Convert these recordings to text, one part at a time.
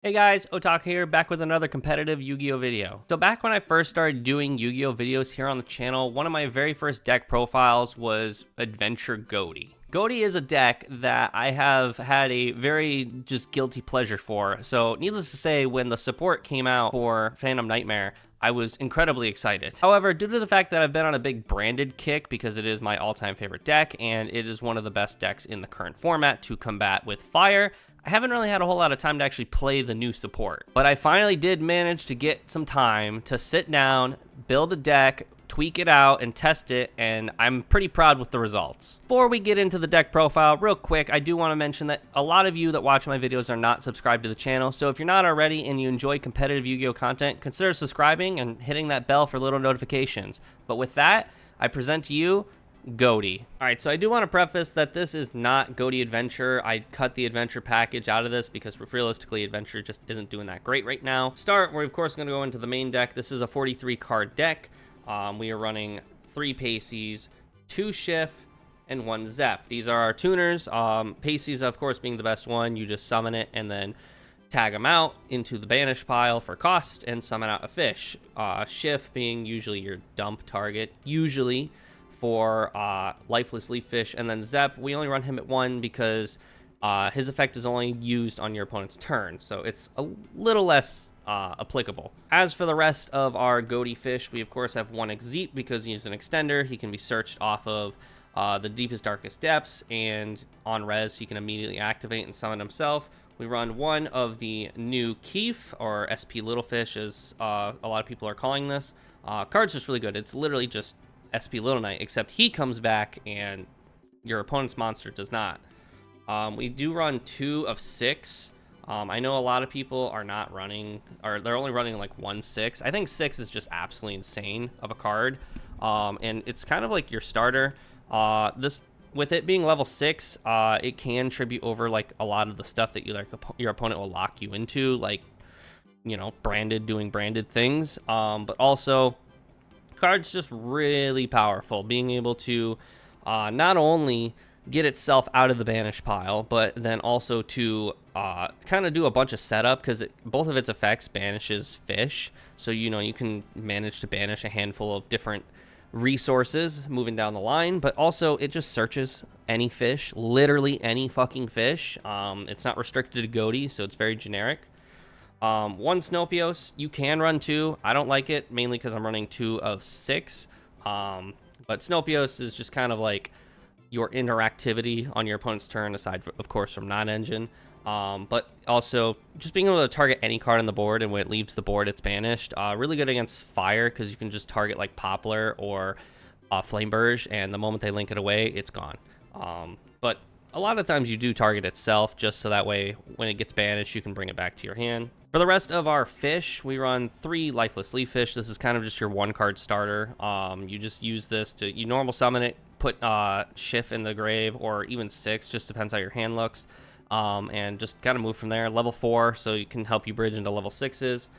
Hey guys, Otak here, back with another competitive Yu-Gi-Oh video. So back when I first started doing Yu-Gi-Oh videos here on the channel, one of my very first deck profiles was Adventure Ghoti. Ghoti is a deck that I have had a very just guilty pleasure for. So needless to say, when the support came out for Phantom Nightmare, I was incredibly excited. However, due to the fact that I've been on a big branded kick because it is my all-time favorite deck and it is one of the best decks in the current format to combat with fire, I haven't really had a whole lot of time to actually play the new support. But I finally did manage to get some time to sit down, build a deck, tweak it out, and test it, and I'm pretty proud with the results. Before we get into the deck profile, real quick, I do want to mention that a lot of you that watch my videos are not subscribed to the channel, so if you're not already and you enjoy competitive Yu-Gi-Oh content, consider subscribing and hitting that bell for little notifications. But with that, I present to you Ghoti. Alright, so I do want to preface that this is not Ghoti Adventure. I cut the Adventure package out of this because realistically Adventure just isn't doing that great right now. Start, we're of course going to go into the main deck. This is a 43 card deck. We are running 3 Paces, 2 Shift, and 1 Zep. These are our tuners. Paces, of course, being the best one. You just summon it and then tag them out into the Banish pile for cost and summon out a fish. Shift being usually your dump target, usually for lifeless leaf fish, and then Zep, we only run him at 1 because his effect is only used on your opponent's turn, so it's a little less applicable. As for the rest of our Ghoti fish, we of course have 1 Exit because he's an extender. He can be searched off of the deepest, darkest depths, and on res, he can immediately activate and summon himself. We run 1 of the new Keef, or SP Little Fish, as a lot of people are calling this. Card's just really good. It's literally just SP Little Knight, except he comes back and your opponent's monster does not. We do run 2 of 6. I know a lot of people are not running, or they're only running like 1/6. I think 6 is just absolutely insane of a card, and it's kind of like your starter. This, with it being level 6, it can tribute over like a lot of the stuff that your opponent will lock you into, like, you know, doing branded things, but also card's just really powerful, being able to not only get itself out of the banish pile, but then also to kind of do a bunch of setup, because both of its effects banishes fish, so you know you can manage to banish a handful of different resources moving down the line, but also it just searches any fish, literally any fucking fish. It's not restricted to Ghoti, so it's very generic. 1 Snopios, you can run 2. I don't like it, mainly because I'm running 2 of 6. But Snopios is just kind of like your interactivity on your opponent's turn, aside, of course, from non-engine. But also, just being able to target any card on the board, and when it leaves the board, it's banished. Really good against fire, because you can just target like Poplar or Flameburge, and the moment they link it away, it's gone. But a lot of times you do target itself, just so that way when it gets banished, you can bring it back to your hand. For the rest of our fish, we run 3 lifeless leaf fish. This is kind of just your 1-card starter. You just use this to, you normal summon it, put Shift in the grave, or even 6, just depends how your hand looks, and just kind of move from there. Level 4, so it can help you bridge into level 6s.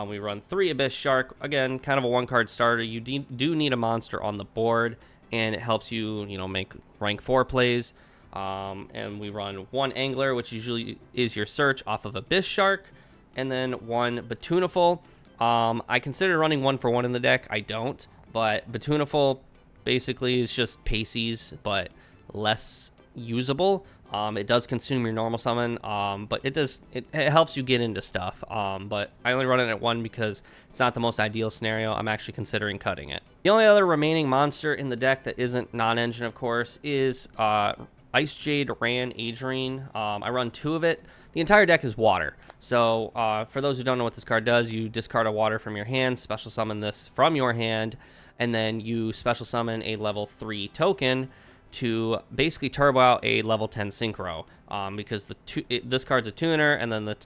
We run 3 Abyss Shark, again, kind of a 1-card starter. You do need a monster on the board, and it helps you, you know, make rank 4 plays. And we run 1 Angler, which usually is your search off of Abyss Shark, and then 1 Batunaful. I consider running 1 for 1 in the deck. I don't, but Batunaful basically is just Paces, but less usable. It does consume your normal summon, but it helps you get into stuff. But I only run it at 1 because it's not the most ideal scenario. I'm actually considering cutting it. The only other remaining monster in the deck that isn't non-engine, of course, is Ice Jade Ran Adrian. I run 2 of it. The entire deck is water. So for those who don't know what this card does, you discard a water from your hand, special summon this from your hand, and then you special summon a level 3 token to basically turbo out a level 10 synchro, because this card's a tuner, and then the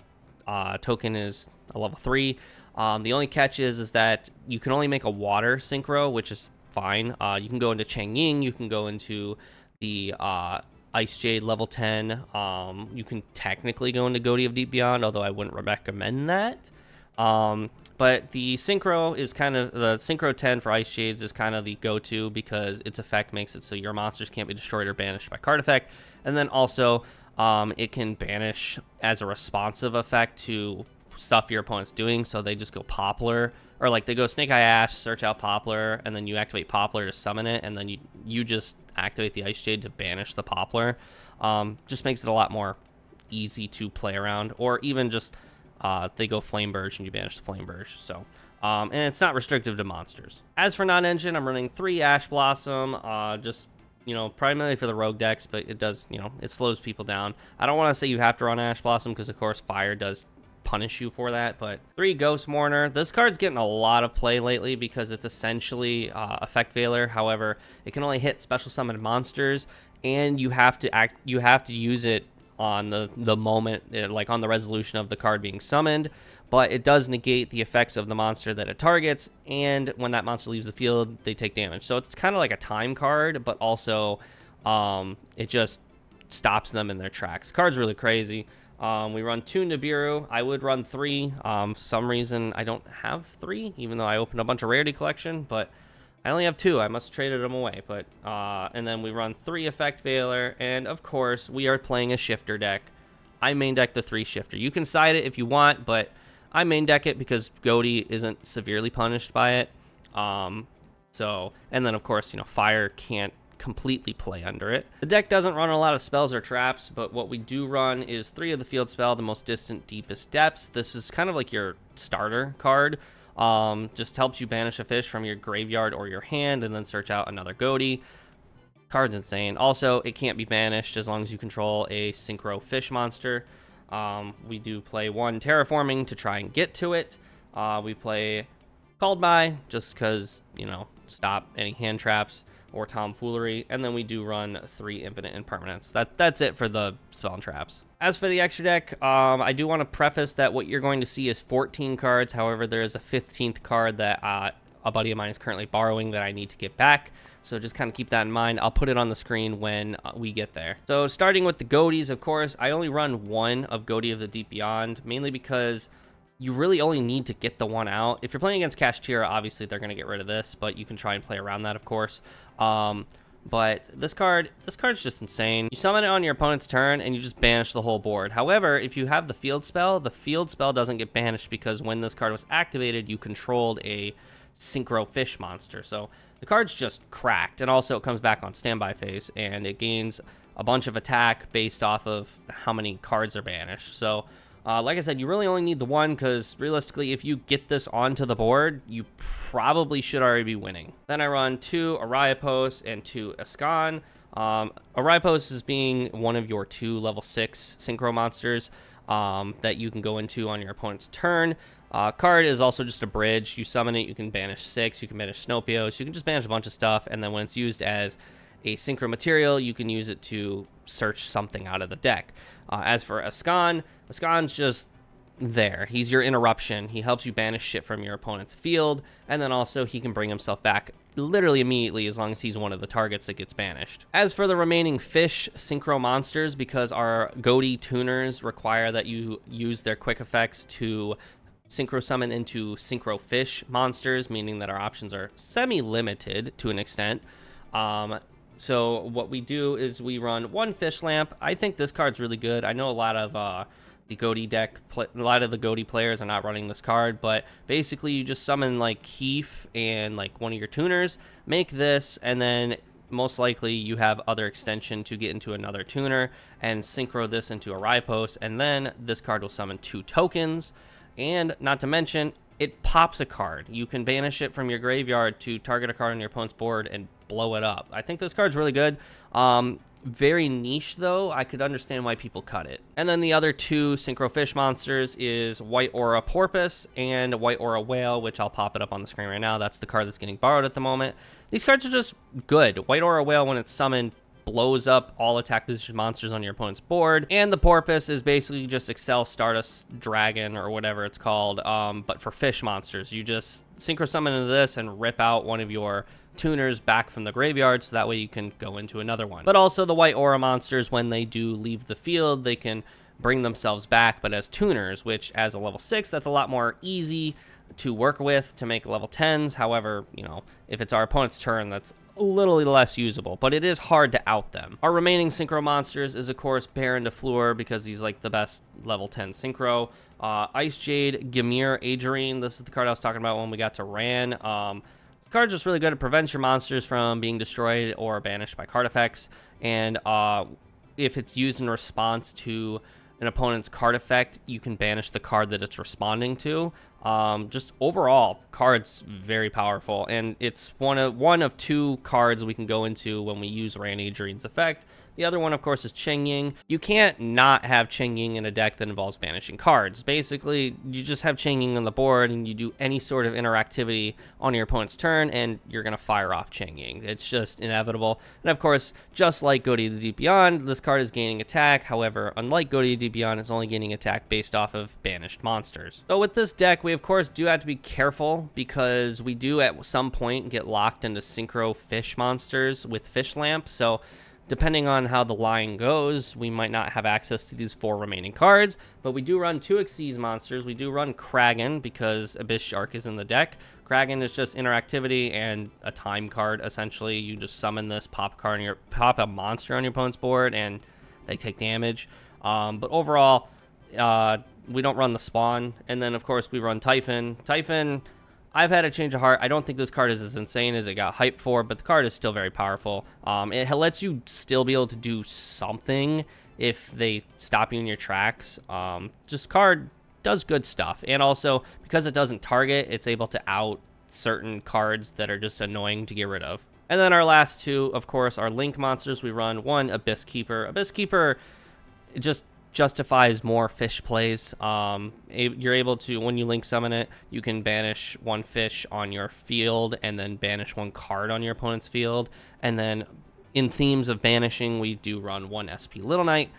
token is a level 3. The only catch is that you can only make a water synchro, which is fine. You can go into Chang Ying, you can go into the Ice Jade level 10. You can technically go into Ghoti of Deep Beyond, although I wouldn't recommend that. But the Synchro is kind of, the Synchro 10 for Ice Jades is kind of the go-to, because its effect makes it so your monsters can't be destroyed or banished by card effect. And then also, it can banish as a responsive effect to stuff your opponent's doing. So they just go Poplar, or like they go Snake Eye Ash, search out Poplar, and then you activate Poplar to summon it, and then you just activate the Ice Jade to banish the Poplar. Just makes it a lot more easy to play around. Or even just they go Flame Burst and you banish the Flame Burst. So and it's not restrictive to monsters. As for non-engine, I'm running 3 Ash Blossom, just, you know, primarily for the rogue decks, but it does, you know, it slows people down. I don't want to say you have to run Ash Blossom because, of course, fire does punish you for that, but 3 Ghost Mourner. This card's getting a lot of play lately because it's essentially Effect Veiler. However, it can only hit special summoned monsters, and you have to use it on the moment, like on the resolution of the card being summoned, but it does negate the effects of the monster that it targets, and when that monster leaves the field, they take damage. So it's kind of like a time card, but also it just stops them in their tracks. Card's really crazy. We run 2 Nibiru. I would run 3. For some reason, I don't have 3, even though I opened a bunch of Rarity Collection, but I only have 2. I must have traded them away. But and then we run 3 Effect Veiler, and of course, we are playing a Shifter deck. I main deck the 3 Shifter. You can side it if you want, but I main deck it because Ghoti isn't severely punished by it. So, and then of course, you know, fire can't completely play under it. The deck doesn't run a lot of spells or traps, but what we do run is 3 of the field spell, the most distant, deepest depths. This is kind of like your starter card. Just helps you banish a fish from your graveyard or your hand and then search out another Ghoti. Card's insane. Also, it can't be banished as long as you control a synchro fish monster. We do play 1 Terraforming to try and get to it. We play Called By just because, you know, stop any hand traps or tomfoolery, and then we do run 3 Infinite Impermanence. That's it for the spell and traps. As for the extra deck, I do want to preface that what you're going to see is 14 cards. However, there is a 15th card that a buddy of mine is currently borrowing that I need to get back. So just kind of keep that in mind. I'll put it on the screen when we get there. So starting with the Ghotis, of course, I only run 1 of Ghoti of the Deep Beyond, mainly because you really only need to get the 1 out. If you're playing against Kashtira, obviously they're going to get rid of this, but you can try and play around that, of course. But this card's just insane. You summon it on your opponent's turn, and you just banish the whole board. However, if you have the field spell doesn't get banished because when this card was activated, you controlled a synchro fish monster. So the card's just cracked, and also it comes back on standby phase, and it gains a bunch of attack based off of how many cards are banished. So like I said, you really only need the 1 because realistically, if you get this onto the board, you probably should already be winning. Then I run 2 Ariapos and 2 Escan. Ariapos is being one of your 2 level 6 synchro monsters that you can go into on your opponent's turn. Card is also just a bridge. You summon it, you can banish 6, you can banish Snopios, you can just banish a bunch of stuff, and then when it's used as a synchro material, you can use it to search something out of the deck. As for Escan, Escan's just there. He's your interruption. He helps you banish shit from your opponent's field, and then also he can bring himself back literally immediately as long as he's one of the targets that gets banished. As for the remaining fish synchro monsters, because our Ghoti tuners require that you use their quick effects to synchro summon into synchro fish monsters, meaning that our options are semi-limited to an extent. So what we do is we run 1 Fish Lamp. I think this card's really good. I know a lot of the Ghoti deck, a lot of the Ghoti players are not running this card, but basically you just summon like Keef and like one of your tuners, make this, and then most likely you have other extension to get into another tuner and synchro this into a Ripos, and then this card will summon 2 tokens, and not to mention, it pops a card. You can banish it from your graveyard to target a card on your opponent's board and blow it up. I think this card's really good. Very niche, though. I could understand why people cut it. And then the other 2 synchro fish monsters is White Aura Porpoise and White Aura Whale, which I'll pop it up on the screen right now. That's the card that's getting borrowed at the moment. These cards are just good. White Aura Whale, when it's summoned, blows up all attack position monsters on your opponent's board, and the Porpoise is basically just Excel Stardust Dragon or whatever it's called, but for fish monsters. You just synchro summon into this and rip out one of your tuners back from the graveyard, so that way you can go into another one. But also the White Aura monsters, when they do leave the field, they can bring themselves back, but as tuners, which as a level 6, that's a lot more easy to work with to make level 10s. However, you know, if it's our opponent's turn, that's a little less usable, but it is hard to out them. Our remaining synchro monsters is, of course, Baron de Fleur, because he's like the best level 10 synchro. Ice Jade, Gamir, Adrian. This is the card I was talking about when we got to Ran. This card's just really good. It prevents your monsters from being destroyed or banished by card effects. And if it's used in response to an opponent's card effect, you can banish the card that it's responding to. Just overall, card's very powerful, and it's one of two cards we can go into when we use Ran Adrian's effect. The other one, of course, is Cheng Ying. You can't not have Cheng Ying in a deck that involves banishing cards. Basically, you just have Cheng Ying on the board, and you do any sort of interactivity on your opponent's turn, and you're going to fire off Cheng Ying. It's just inevitable. And, of course, just like Ghoti the Deep Beyond, this card is gaining attack. However, unlike Ghoti the Deep Beyond, it's only gaining attack based off of banished monsters. So with this deck, we, of course, do have to be careful, because we do at some point get locked into synchro fish monsters with Fish Lamp. So depending on how the line goes, we might not have access to these 4 remaining cards, but we do run 2 Xyz monsters. We do run Kragan because Abyss Shark is in the deck. Kragan is just interactivity and a time card, essentially. You just summon this, pop a monster on your opponent's board, and they take damage. But overall, we don't run the Spawn. And then, of course, we run Typhon. Typhon, I've had a change of heart. I don't think this card is as insane as it got hyped for, but the card is still very powerful. It lets you still be able to do something if they stop you in your tracks. Just card does good stuff. And also, because it doesn't target, it's able to out certain cards that are just annoying to get rid of. And then our last 2, of course, are Link monsters. We run 1 Abyss Keeper. Abyss Keeper just justifies more fish plays. You're able to, when you link summon it, you can banish 1 fish on your field and then banish 1 card on your opponent's field. And then in themes of banishing, we do run 1 SP Little Knight.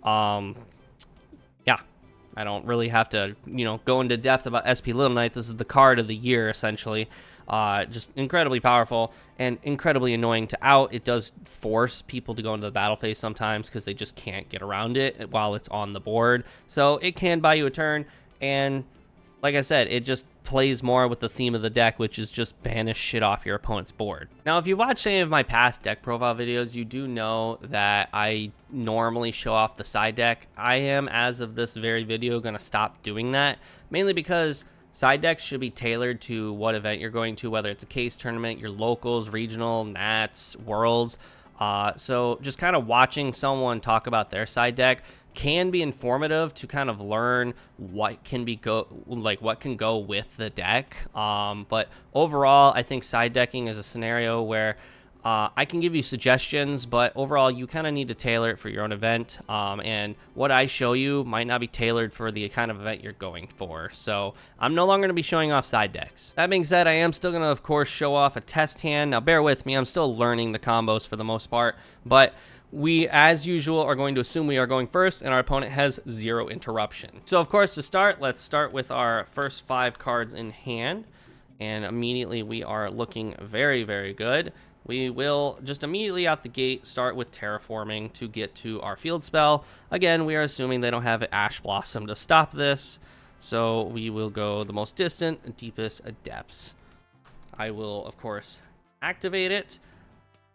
Yeah, I don't really have to, go into depth about SP Little Knight. This is the card of the year, essentially. Just incredibly powerful and incredibly annoying to out. It does force people to go into the battle phase sometimes because they just can't get around it while it's on the board. So it can buy you a turn, and like I said, it just plays more with the theme of the deck, which is just banish shit off your opponent's board. Now, if you've watched any of my past deck profile videos, you do know that I normally show off the side deck. I am, as of this very video, going to stop doing that, mainly because side decks should be tailored to what event you're going to, whether it's a case tournament, your locals, regional, Nats, Worlds. So just kind of watching someone talk about their side deck can be informative to kind of learn what can go with the deck. But overall, I think side decking is a scenario where I can give you suggestions, but overall, you kind of need to tailor it for your own event. And what I show you might not be tailored for the kind of event you're going for. So I'm no longer going to be showing off side decks. That being said, I am still going to, of course, show off a test hand. Now, bear with me. I'm still learning the combos for the most part. But we, as usual, are going to assume we are going first, and our opponent has 0 interruption. So, of course, to start, let's start with our first 5 cards in hand. And immediately, we are looking very, very good. We will just immediately out the gate start with Terraforming to get to our field spell. Again, we are assuming they don't have Ash Blossom to stop this, so we will go the most distant, deepest depths. I will, of course, activate it,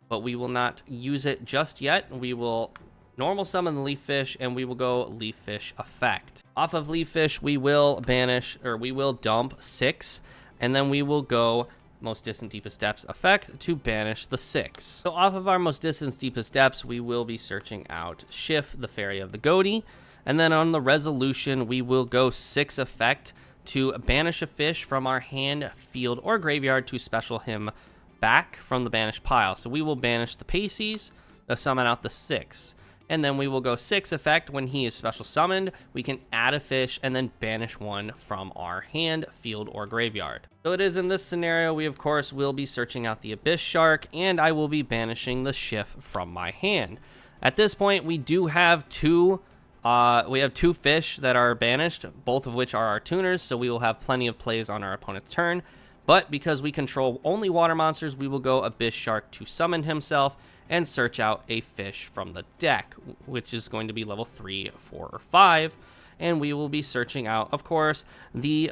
but we will not use it just yet. We will normal summon the Leaf Fish, and we will go Leaf Fish effect. Off of Leaf Fish, we will banish, or we will dump 6, and then we will go most distant deepest depths effect to banish the 6. So off of our most distant deepest depths, we will be searching out Schiff, the Fairy of the Ghoti, and then on the resolution, we will go 6 effect to banish a fish from our hand, field, or graveyard to special him back from the banished pile. So we will banish the Paces to summon out the 6. And then we will go 6 effect. When he is special summoned, we can add a fish and then banish 1 from our hand, field, or graveyard. So it is in this scenario, we of course will be searching out the Abyss Shark, and I will be banishing the Schiff from my hand. At this point, we do have two fish that are banished, both of which are our tuners, so we will have plenty of plays on our opponent's turn. But because we control only water monsters, we will go Abyss Shark to summon himself and search out a fish from the deck, which is going to be level 3, 4, or 5. And we will be searching out, of course, the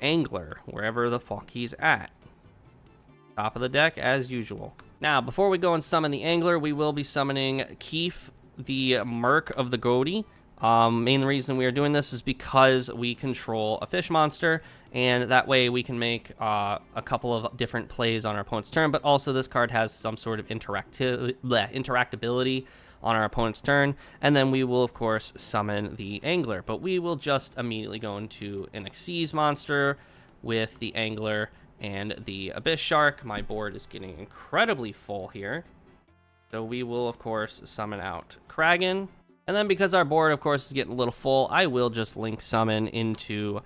Angler, wherever the fuck he's at. Top of the deck, as usual. Now, before we go and summon the angler, we will be summoning Keef, the Merc of the Ghoti. Main reason we are doing this is because we control a fish monster, and that way we can make a couple of different plays on our opponent's turn, but also this card has some sort of interactability on our opponent's turn, and then we will, of course, summon the angler. But we will just immediately go into an Xyz monster with the angler and the Abyss Shark. My board is getting incredibly full here. So we will, of course, summon out Kragan. And then because our board, of course, is getting a little full, I will just link summon into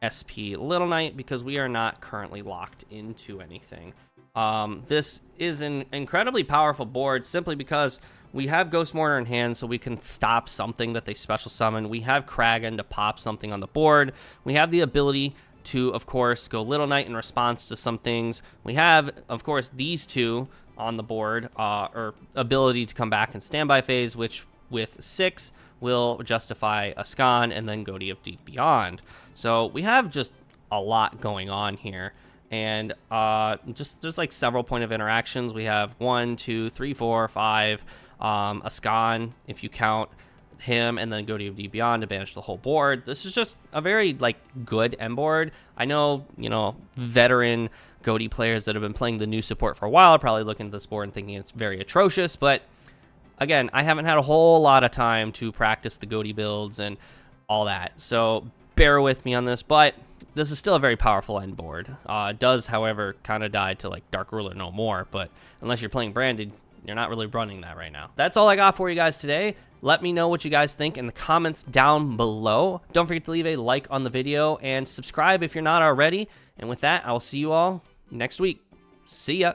SP Little Knight because we are not currently locked into anything. This is an incredibly powerful board simply because we have Ghost Mortar in hand, so we can stop something that they special summon. We have Kragan to pop something on the board. We have the ability to, of course, go Little Knight in response to some things. We have, of course, these two on the board, or ability to come back in standby phase, which with 6 will justify a Sconn and then Ghoti of Deep Beyond. So we have just a lot going on here. And just there's like several point of interactions. We have 1, 2, 3, 4, 5, a Sconn if you count him, and then Ghoti of Deep Beyond to banish the whole board. This is just a very like good end board. I know, veteran Ghoti players that have been playing the new support for a while are probably looking at this board and thinking it's very atrocious, but again, I haven't had a whole lot of time to practice the Ghoti builds and all that, so bear with me on this, but this is still a very powerful end board. It does, however, kind of die to like Dark Ruler no more, but unless you're playing Branded, you're not really running that right now. That's all I got for you guys today. Let me know what you guys think in the comments down below. Don't forget to leave a like on the video and subscribe if you're not already. And with that, I'll see you all next week. See ya.